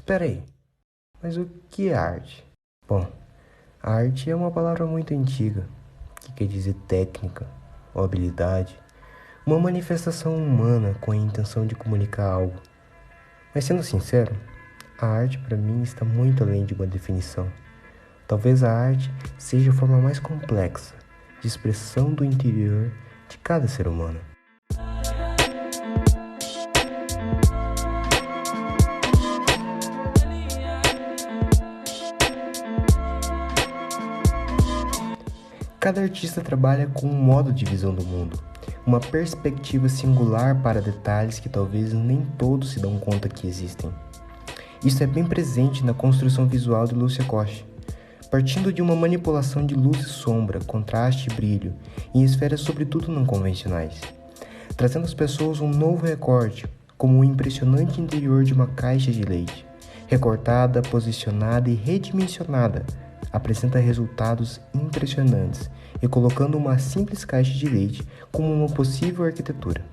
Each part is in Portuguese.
Espera aí, mas o que é arte? Bom, a arte é uma palavra muito antiga, que quer dizer técnica ou habilidade, uma manifestação humana com a intenção de comunicar algo. Mas sendo sincero, a arte para mim está muito além de uma definição. Talvez a arte seja a forma mais complexa de expressão do interior de cada ser humano. Cada artista trabalha com um modo de visão do mundo, uma perspectiva singular para detalhes que talvez nem todos se dão conta que existem. Isso é bem presente na construção visual de Lúcia Coste, partindo de uma manipulação de luz e sombra, contraste e brilho, em esferas sobretudo não convencionais, trazendo às pessoas um novo recorte, como o impressionante interior de uma caixa de leite, recortada, posicionada e redimensionada, apresenta resultados impressionantes e colocando uma simples caixa de leite como uma possível arquitetura.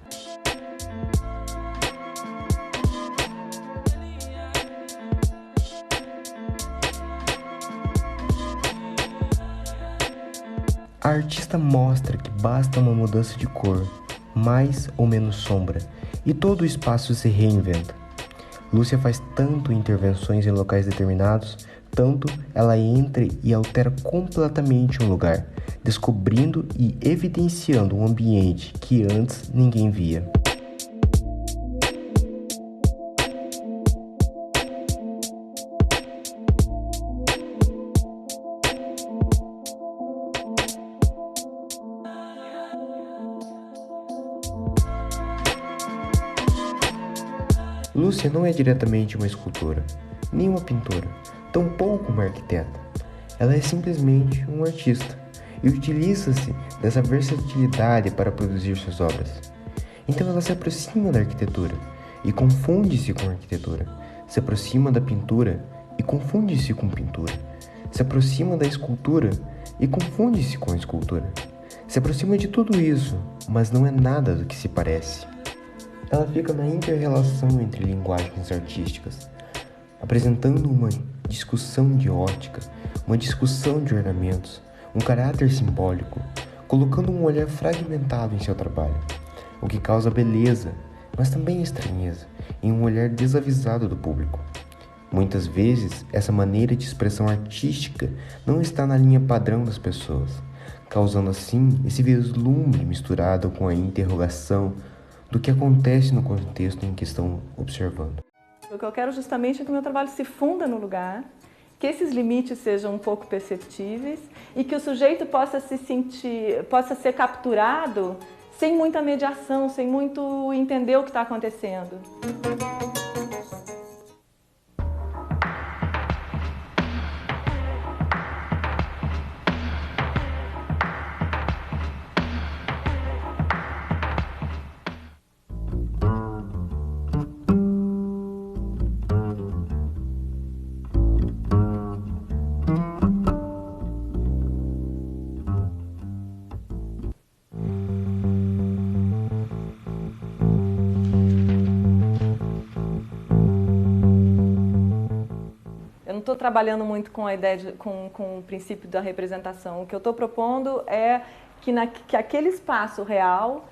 A artista mostra que basta uma mudança de cor, mais ou menos sombra, e todo o espaço se reinventa. Lúcia faz tanto intervenções em locais determinados, tanto ela entra e altera completamente um lugar, descobrindo e evidenciando um ambiente que antes ninguém via. Lúcia não é diretamente uma escultora, nem uma pintora, tampouco uma arquiteta. Ela é simplesmente um artista e utiliza-se dessa versatilidade para produzir suas obras. Então ela se aproxima da arquitetura e confunde-se com a arquitetura, se aproxima da pintura e confunde-se com pintura, se aproxima da escultura e confunde-se com a escultura, se aproxima de tudo isso, mas não é nada do que se parece. Ela fica na inter-relação entre linguagens artísticas, apresentando uma discussão de ótica, uma discussão de ornamentos, um caráter simbólico, colocando um olhar fragmentado em seu trabalho, o que causa beleza, mas também estranheza, em um olhar desavisado do público. Muitas vezes, essa maneira de expressão artística não está na linha padrão das pessoas, causando assim esse vislumbre misturado com a interrogação do que acontece no contexto em que estão observando. O que eu quero justamente é que o meu trabalho se funda no lugar, que esses limites sejam um pouco perceptíveis e que o sujeito possa ser capturado sem muita mediação, sem muito entender o que está acontecendo. Eu não estou trabalhando muito com a ideia com o princípio da representação. O que eu estou propondo é que aquele espaço real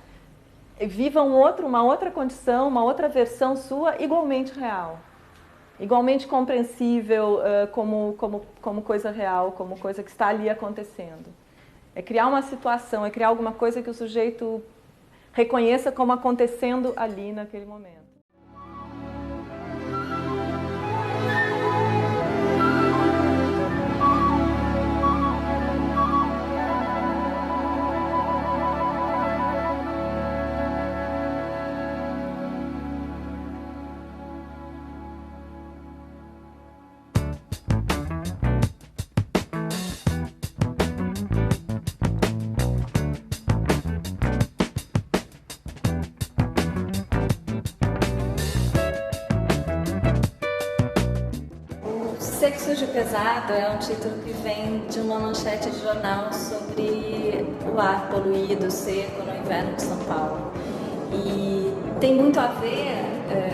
viva uma outra condição, uma outra versão sua igualmente real, igualmente compreensível como coisa real, como coisa que está ali acontecendo. É criar uma situação, é criar alguma coisa que o sujeito reconheça como acontecendo ali naquele momento. Sexo de Pesado é um título que vem de uma manchete de jornal sobre o ar poluído, seco no inverno de São Paulo. E tem muito a ver,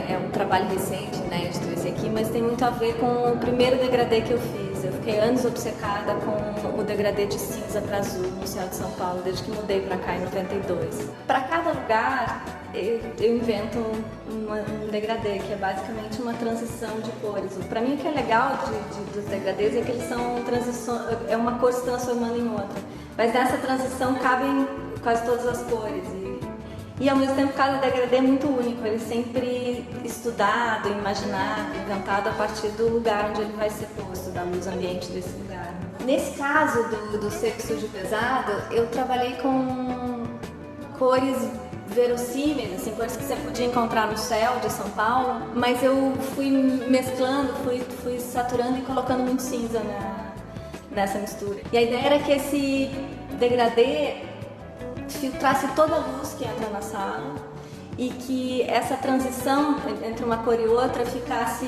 é um trabalho recente, inédito esse aqui, mas tem muito a ver com o primeiro degradê que eu fiz. Eu fiquei anos obcecada com o degradê de cinza para azul no céu de São Paulo, desde que mudei para cá em 92. Para cada lugar, eu invento um degradê, que é basicamente uma transição de cores. Para mim, o que é legal dos degradês é que eles são transições, é uma cor se transformando em outra. Mas nessa transição cabem quase todas as cores. E ao mesmo tempo, cada degradê é muito único. Ele é sempre estudado, imaginado, inventado a partir do lugar onde ele vai ser posto, da luz ambiente desse lugar. Nesse caso do seco, sujo e pesado, eu trabalhei com cores verossímeis, assim, cores que você podia encontrar no céu de São Paulo, mas eu fui mesclando, fui saturando e colocando muito cinza nessa mistura. E a ideia era que esse degradê filtrasse toda a luz que entra na sala e que essa transição entre uma cor e outra ficasse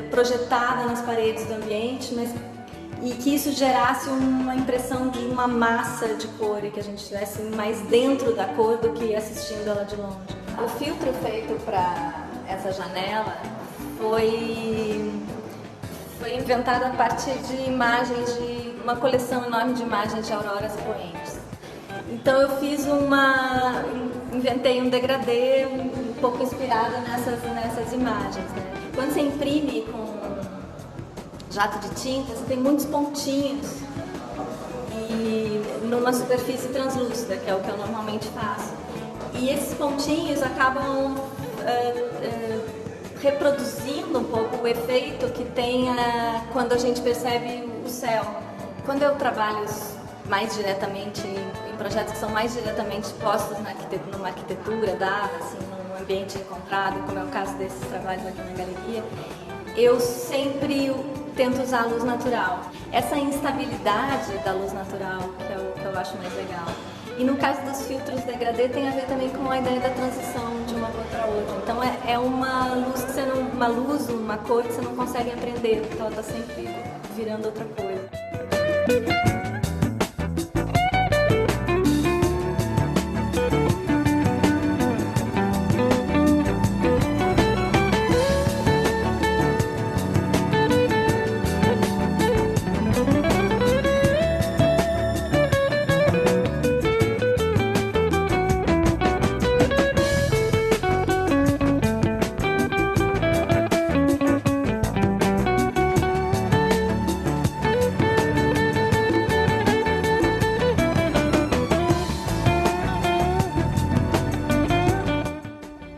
projetada nas paredes do ambiente, e que isso gerasse uma impressão de uma massa de cor e que a gente estivesse mais dentro da cor do que assistindo ela de longe. O filtro feito para essa janela foi inventado a partir de imagens de uma coleção enorme de imagens de auroras poentes. Então eu inventei um degradê um pouco inspirado nessas imagens, né? Quando você imprime com jato de tinta, você tem muitos pontinhos e numa superfície translúcida, que é o que eu normalmente faço. E esses pontinhos acabam reproduzindo um pouco o efeito que tem quando a gente percebe o céu. Quando eu trabalho mais diretamente em projetos que são mais diretamente postos numa arquitetura dada, assim, num ambiente encontrado, como é o caso desses trabalhos aqui na galeria, eu sempre tento usar a luz natural. Essa instabilidade da luz natural que é o que eu acho mais legal. E no caso dos filtros degradê tem a ver também com a ideia da transição de uma cor para outra. Então é uma luz que uma cor que você não consegue aprender, porque ela está sempre virando outra coisa.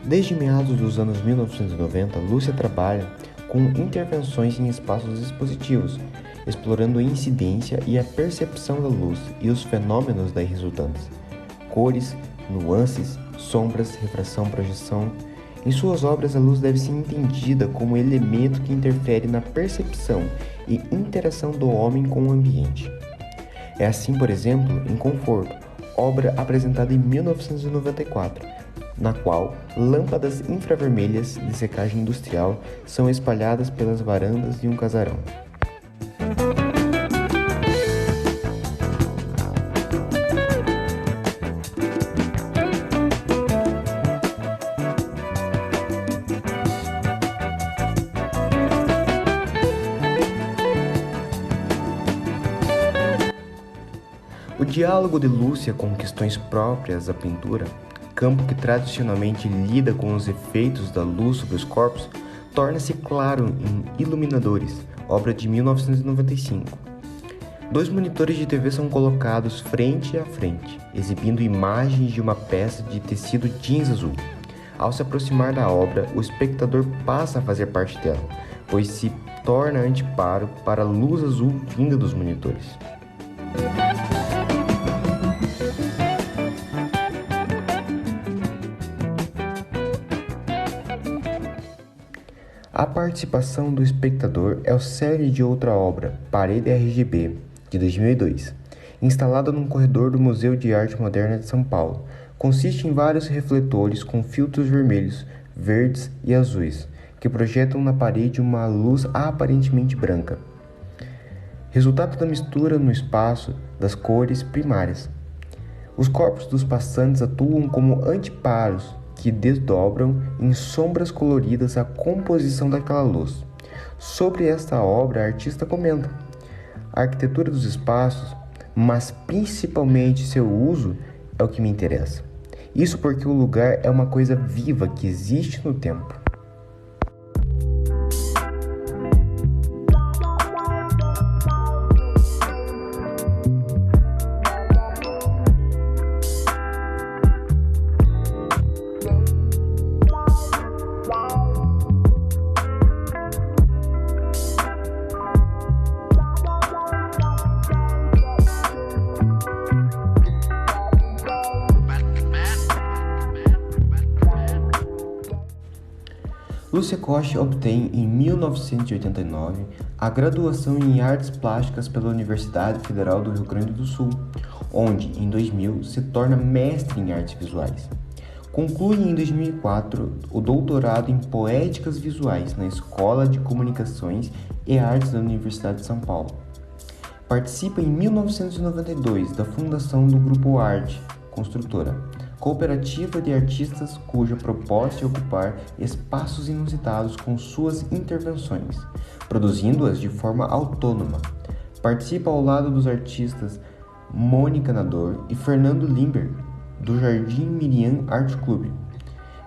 Desde meados dos anos 1990, Lúcia trabalha com intervenções em espaços expositivos, explorando a incidência e a percepção da luz e os fenômenos daí resultantes. Cores, nuances, sombras, refração, projeção. Em suas obras, a luz deve ser entendida como elemento que interfere na percepção e interação do homem com o ambiente. É assim, por exemplo, em Conforto, obra apresentada em 1994, na qual lâmpadas infravermelhas de secagem industrial são espalhadas pelas varandas de um casarão. O diálogo de Lúcia com questões próprias da pintura, campo que tradicionalmente lida com os efeitos da luz sobre os corpos, torna-se claro em Iluminadores, obra de 1995. 2 monitores de TV são colocados frente a frente, exibindo imagens de uma peça de tecido jeans azul. Ao se aproximar da obra, o espectador passa a fazer parte dela, pois se torna anteparo para a luz azul vinda dos monitores. A participação do espectador é o cerne de outra obra, Parede RGB, de 2002, instalada num corredor do Museu de Arte Moderna de São Paulo. Consiste em vários refletores com filtros vermelhos, verdes e azuis, que projetam na parede uma luz aparentemente branca. Resultado da mistura no espaço das cores primárias. Os corpos dos passantes atuam como anteparos que desdobram em sombras coloridas a composição daquela luz. Sobre esta obra, a artista comenta: a arquitetura dos espaços, mas principalmente seu uso, é o que me interessa. Isso porque o lugar é uma coisa viva que existe no tempo. Lúcia Costa obtém, em 1989, a graduação em Artes Plásticas pela Universidade Federal do Rio Grande do Sul, onde, em 2000, se torna mestre em artes visuais. Conclui, em 2004, o doutorado em Poéticas Visuais na Escola de Comunicações e Artes da Universidade de São Paulo. Participa, em 1992, da fundação do Grupo Arte, construtora, cooperativa de artistas cuja proposta é ocupar espaços inusitados com suas intervenções, produzindo-as de forma autônoma. Participa ao lado dos artistas Mônica Nador e Fernando Limber, do Jardim Miriam Art Club,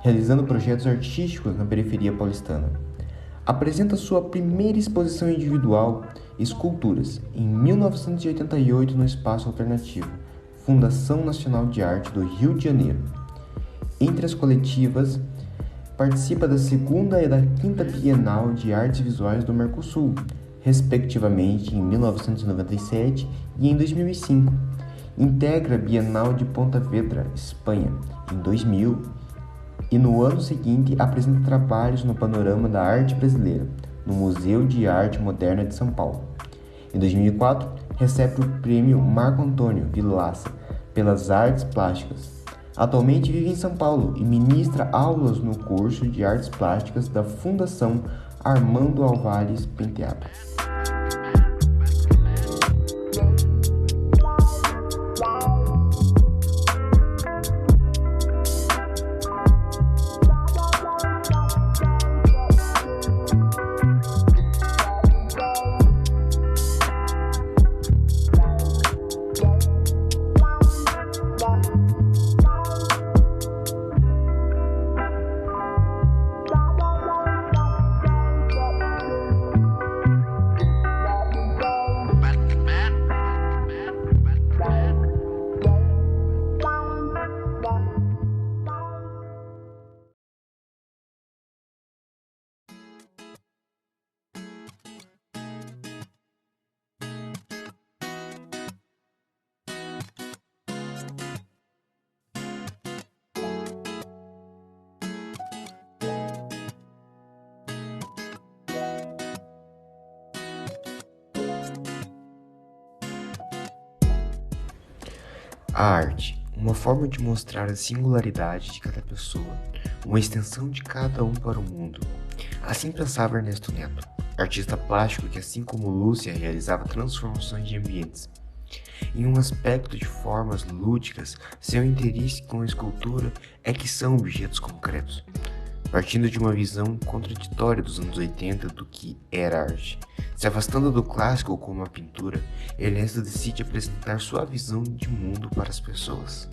realizando projetos artísticos na periferia paulistana. Apresenta sua primeira exposição individual, Esculturas, em 1988 no Espaço Alternativo, Fundação Nacional de Arte do Rio de Janeiro. Entre as coletivas, participa da 2ª e da 5ª Bienal de Artes Visuais do Mercosul, respectivamente em 1997 e em 2005. Integra a Bienal de Pontevedra, Espanha, em 2000, e no ano seguinte apresenta trabalhos no panorama da arte brasileira, no Museu de Arte Moderna de São Paulo. Em 2004, recebe o prêmio Marco Antônio Vilaça pelas artes plásticas. Atualmente vive em São Paulo e ministra aulas no curso de artes plásticas da Fundação Armando Álvares Penteado. A arte, uma forma de mostrar a singularidade de cada pessoa, uma extensão de cada um para o mundo. Assim pensava Ernesto Neto, artista plástico que, assim como Lúcia, realizava transformações de ambientes. Em um aspecto de formas lúdicas, seu interesse com a escultura é que são objetos concretos. Partindo de uma visão contraditória dos anos 80 do que era arte, se afastando do clássico como a pintura, Ernesto decide apresentar sua visão de mundo para as pessoas.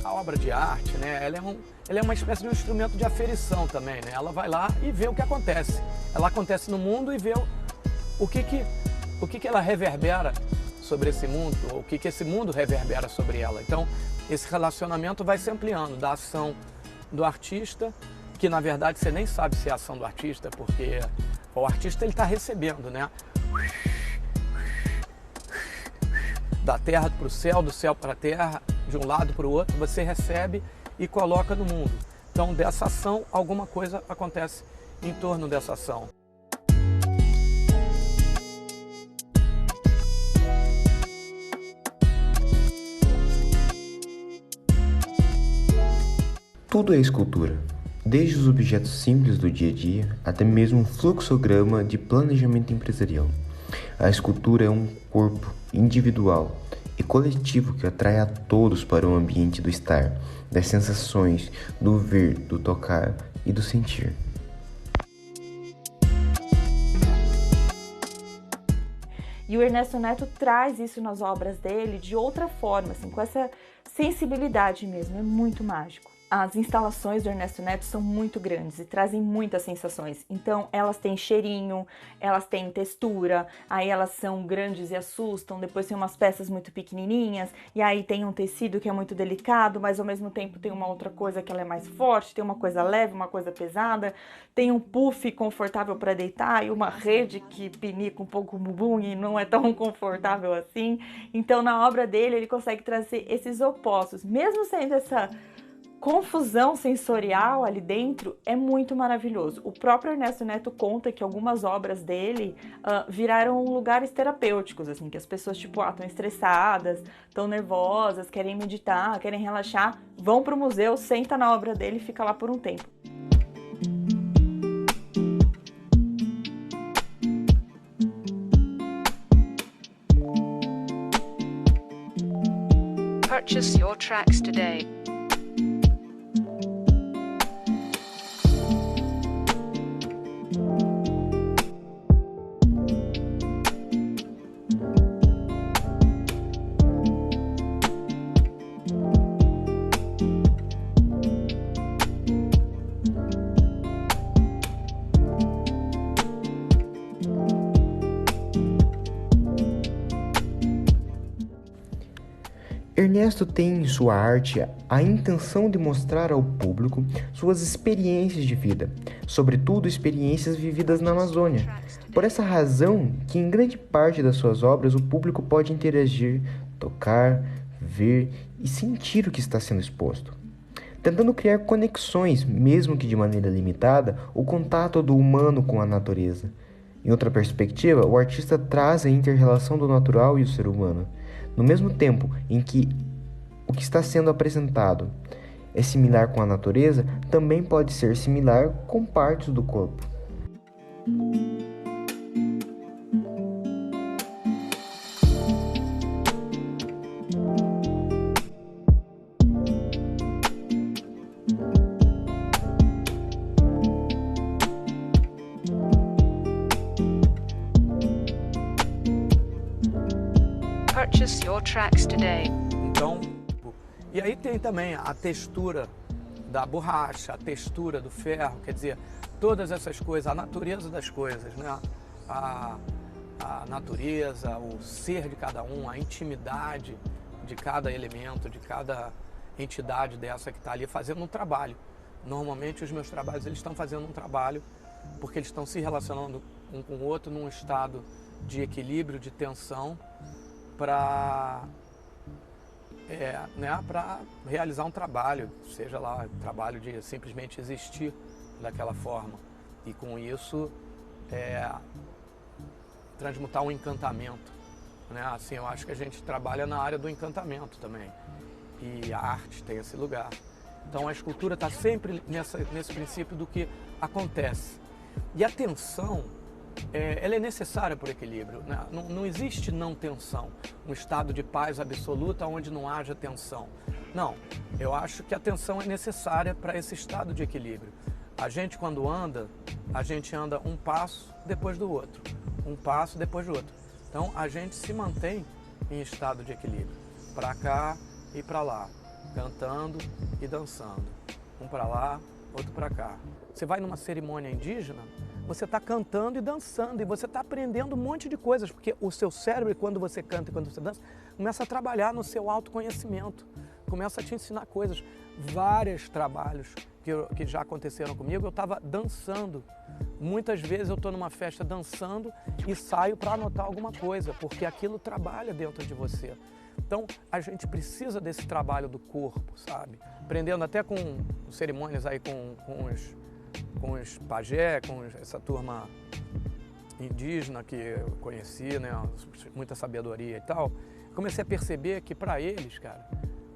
A obra de arte, né, ela é uma espécie de um instrumento de aferição também, né? Ela vai lá e vê o que acontece. Ela acontece no mundo e vê o que ela reverbera sobre esse mundo, ou o que esse mundo reverbera sobre ela. Então, esse relacionamento vai se ampliando da ação do artista, que na verdade você nem sabe se é a ação do artista, porque o artista ele está recebendo, né? Da terra para o céu, do céu para a terra, de um lado para o outro, você recebe e coloca no mundo. Então, dessa ação, alguma coisa acontece em torno dessa ação. Tudo é escultura, desde os objetos simples do dia a dia até mesmo um fluxograma de planejamento empresarial. A escultura é um corpo individual e coletivo que atrai a todos para o ambiente do estar, das sensações, do ver, do tocar e do sentir. E o Ernesto Neto traz isso nas obras dele de outra forma, assim, com essa sensibilidade mesmo, é muito mágico. As instalações do Ernesto Neto são muito grandes e trazem muitas sensações. Então, elas têm cheirinho, elas têm textura, aí elas são grandes e assustam, depois tem umas peças muito pequenininhas, e aí tem um tecido que é muito delicado, mas ao mesmo tempo tem uma outra coisa que ela é mais forte, tem uma coisa leve, uma coisa pesada, tem um puff confortável para deitar e uma rede que pinica um pouco o bumbum e não é tão confortável assim. Então, na obra dele, ele consegue trazer esses opostos, mesmo sendo essa confusão sensorial ali dentro, é muito maravilhoso. O próprio Ernesto Neto conta que algumas obras dele viraram lugares terapêuticos, assim, que as pessoas estão estressadas, estão nervosas, querem meditar, querem relaxar, vão pro museu, senta na obra dele e fica lá por um tempo. Purchase your tracks today. Ernesto tem em sua arte a intenção de mostrar ao público suas experiências de vida, sobretudo experiências vividas na Amazônia. Por essa razão que em grande parte das suas obras o público pode interagir, tocar, ver e sentir o que está sendo exposto, tentando criar conexões, mesmo que de maneira limitada, o contato do humano com a natureza. Em outra perspectiva, o artista traz a inter-relação do natural e o ser humano, no mesmo tempo em que o que está sendo apresentado é similar com a natureza, também pode ser similar com partes do corpo. Purchase your tracks today. Então, e aí tem também a textura da borracha, a textura do ferro, quer dizer, todas essas coisas, a natureza das coisas, né? A natureza, o ser de cada um, a intimidade de cada elemento, de cada entidade dessa que está ali fazendo um trabalho. Normalmente os meus trabalhos eles estão fazendo um trabalho porque eles estão se relacionando um com o outro num estado de equilíbrio, de tensão, para para realizar um trabalho, seja lá trabalho de simplesmente existir daquela forma e com isso transmutar um encantamento, né? Assim, eu acho que a gente trabalha na área do encantamento também e a arte tem esse lugar. Então a escultura está sempre nesse princípio do que acontece e a tensão ela é necessária para o equilíbrio, né? Não existe não tensão, um estado de paz absoluta onde não haja tensão. Não, eu acho que a tensão é necessária para esse estado de equilíbrio. A gente quando anda, a gente anda um passo depois do outro, um passo depois do outro. Então a gente se mantém em estado de equilíbrio, para cá e para lá, cantando e dançando, um para lá, outro para cá. Você vai numa cerimônia indígena, você está cantando e dançando e você está aprendendo um monte de coisas, porque o seu cérebro, quando você canta e quando você dança, começa a trabalhar no seu autoconhecimento, começa a te ensinar coisas. Vários trabalhos que já aconteceram comigo, eu estava dançando. Muitas vezes eu estou numa festa dançando e saio para anotar alguma coisa, porque aquilo trabalha dentro de você. Então, a gente precisa desse trabalho do corpo, sabe? Aprendendo até com cerimônias aí com os pajé, com essa turma indígena que eu conheci, né? Muita sabedoria e tal. Comecei a perceber que para eles, cara,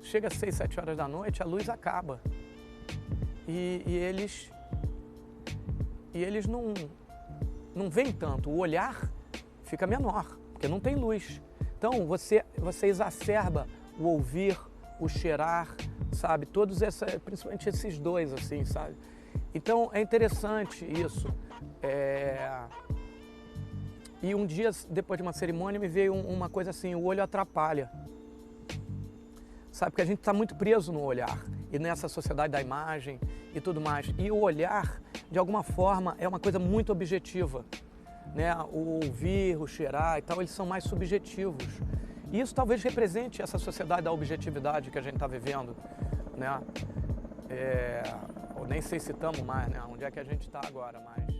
chega às 6, 7 horas da noite, a luz acaba. e eles não veem tanto, o olhar fica menor, porque não tem luz. Então você exacerba o ouvir, o cheirar, sabe? Principalmente esses dois, assim, sabe? Então é interessante isso. E um dia, depois de uma cerimônia, me veio uma coisa assim, o olho atrapalha. Sabe, porque a gente está muito preso no olhar, e nessa sociedade da imagem e tudo mais. E o olhar, de alguma forma, é uma coisa muito objetiva, né? O ouvir, o cheirar e tal, eles são mais subjetivos. E isso talvez represente essa sociedade da objetividade que a gente está vivendo, né? Eu nem sei se estamos mais, né? Onde é que a gente está agora, mas...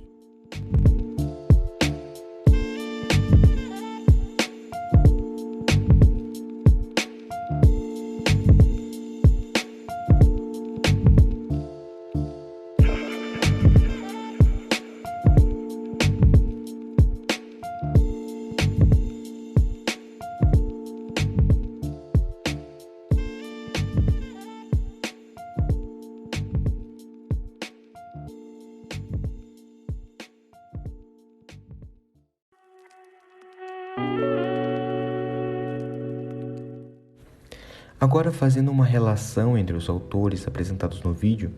Agora, fazendo uma relação entre os autores apresentados no vídeo,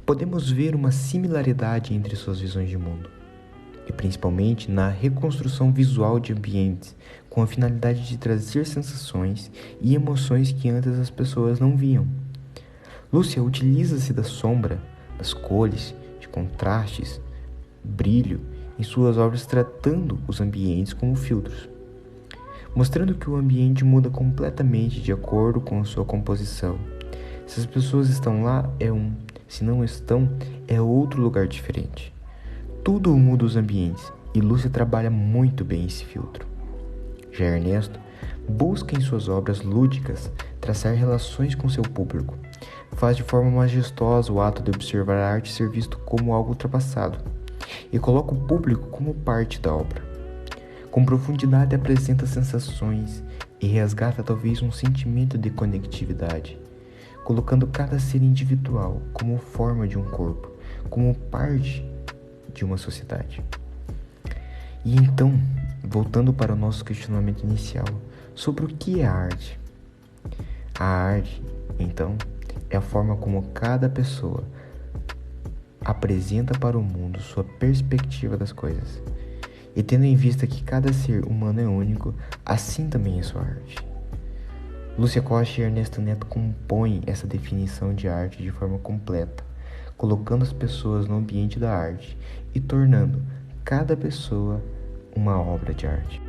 podemos ver uma similaridade entre suas visões de mundo, e principalmente na reconstrução visual de ambientes, com a finalidade de trazer sensações e emoções que antes as pessoas não viam. Lúcia utiliza-se da sombra, das cores, de contrastes, brilho em suas obras, tratando os ambientes como filtros, mostrando que o ambiente muda completamente de acordo com a sua composição. Se as pessoas estão lá, é um; se não estão, é outro lugar diferente. Tudo muda os ambientes, e Lúcia trabalha muito bem esse filtro. Já Ernesto busca em suas obras lúdicas traçar relações com seu público. Faz de forma majestosa o ato de observar a arte ser visto como algo ultrapassado, e coloca o público como parte da obra. Com profundidade apresenta sensações e resgata talvez um sentimento de conectividade, colocando cada ser individual como forma de um corpo, como parte de uma sociedade. E então, voltando para o nosso questionamento inicial sobre o que é a arte. A arte, então, é a forma como cada pessoa apresenta para o mundo sua perspectiva das coisas. E tendo em vista que cada ser humano é único, assim também é sua arte. Lúcia Costa e Ernesto Neto compõem essa definição de arte de forma completa, colocando as pessoas no ambiente da arte e tornando cada pessoa uma obra de arte.